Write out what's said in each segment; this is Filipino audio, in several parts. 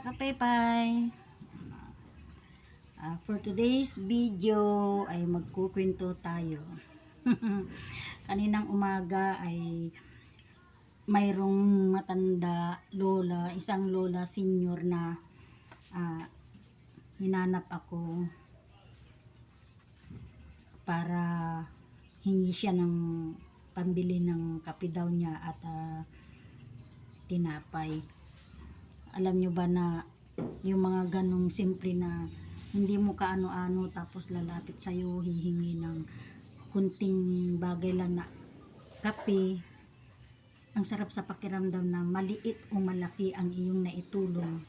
mga kapepay. For today's video ay magkukwento tayo. Kaninang umaga ay mayroong matanda lola, isang lola senior na hinanap ako para hingi siya ng pambili ng kape daw niya at tinapay. Alam nyo ba na yung mga ganong simple na hindi mo kaano-ano tapos lalapit sa'yo hihingi ng kunting bagay lang na kape, ang sarap sa pakiramdam na maliit o malaki ang iyong naitulong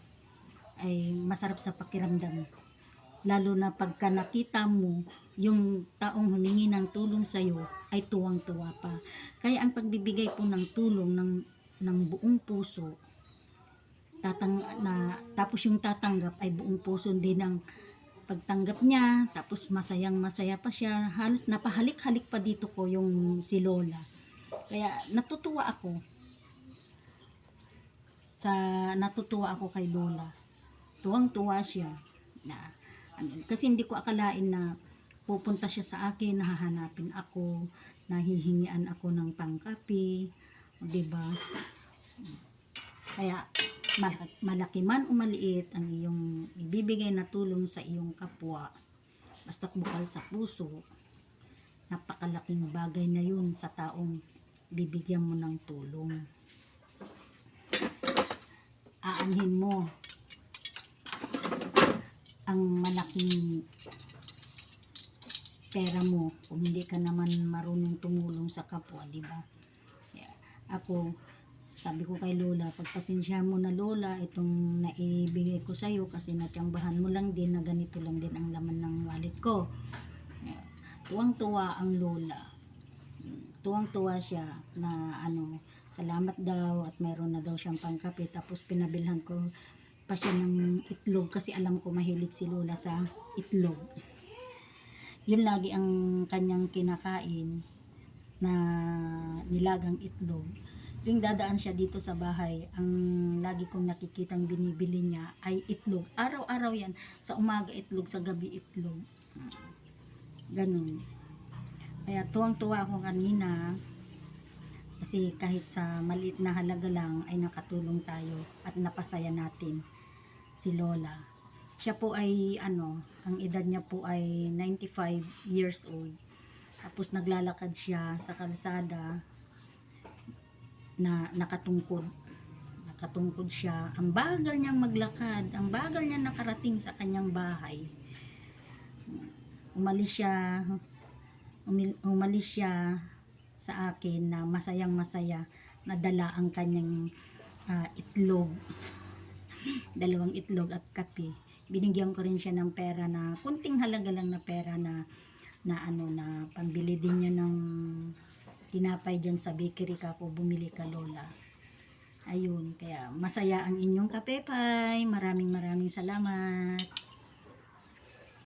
ay masarap sa pakiramdam, lalo na pagka nakita mo yung taong humingi ng tulong sa'yo ay tuwang-tuwa pa. Kaya ang pagbibigay po ng tulong ng buong puso, tapos yung tatanggap ay buong puso din ang pagtanggap niya, tapos masayang masaya pa siya, halos napahalik-halik pa dito ko yung si Lola. Kaya natutuwa ako kay Lola, tuwang-tuwa siya na kasi hindi ko akalain na pupunta siya sa akin, nahahanapin ako, nahihingian ako ng pangkape, diba? Kaya malaki man o maliit ang iyong ibibigay na tulong sa iyong kapwa, basta't bukal sa puso, napakalaking bagay na yun sa taong bibigyan mo ng tulong. Aanhin mo ang malaking pera mo kung hindi ka naman marunong tumulong sa kapwa, diba? Ako, sabi ko kay Lola, pagpasensya mo na Lola, itong naibigay ko sa'yo kasi natiyambahan mo lang din na ganito lang din ang laman ng wallet ko. Tuwang-tuwa ang Lola. Tuwang-tuwa siya na salamat daw at mayroon na daw siyang pangkape. Tapos pinabilhan ko pa siya ng itlog kasi alam ko mahilig si Lola sa itlog. Yun lagi ang kanyang kinakain na nilagang itlog. Yung dadaan siya dito sa bahay, ang lagi kong nakikitang binibili niya ay itlog. Araw-araw yan. Sa umaga itlog, sa gabi itlog. Ganun. Kaya tuwang-tuwa ako kanina kasi kahit sa maliit na halaga lang ay nakatulong tayo at napasaya natin si Lola. Siya po ay ang edad niya po ay 95 years old. Tapos naglalakad siya sa kalsada na nakatungkod siya. Ang bagal niyang maglakad, ang bagal niya nakarating sa kanyang bahay. Umalis siya sa akin na masayang masaya, nadala ang kanyang itlog, dalawang itlog at kape. Binigyan ko rin siya ng pera na kunting halaga lang na pera na pambili din niya ng tinapay dyan sa bakery ka po bumili ka Lola. Ayun, kaya masaya ang inyong kapepay. Maraming salamat.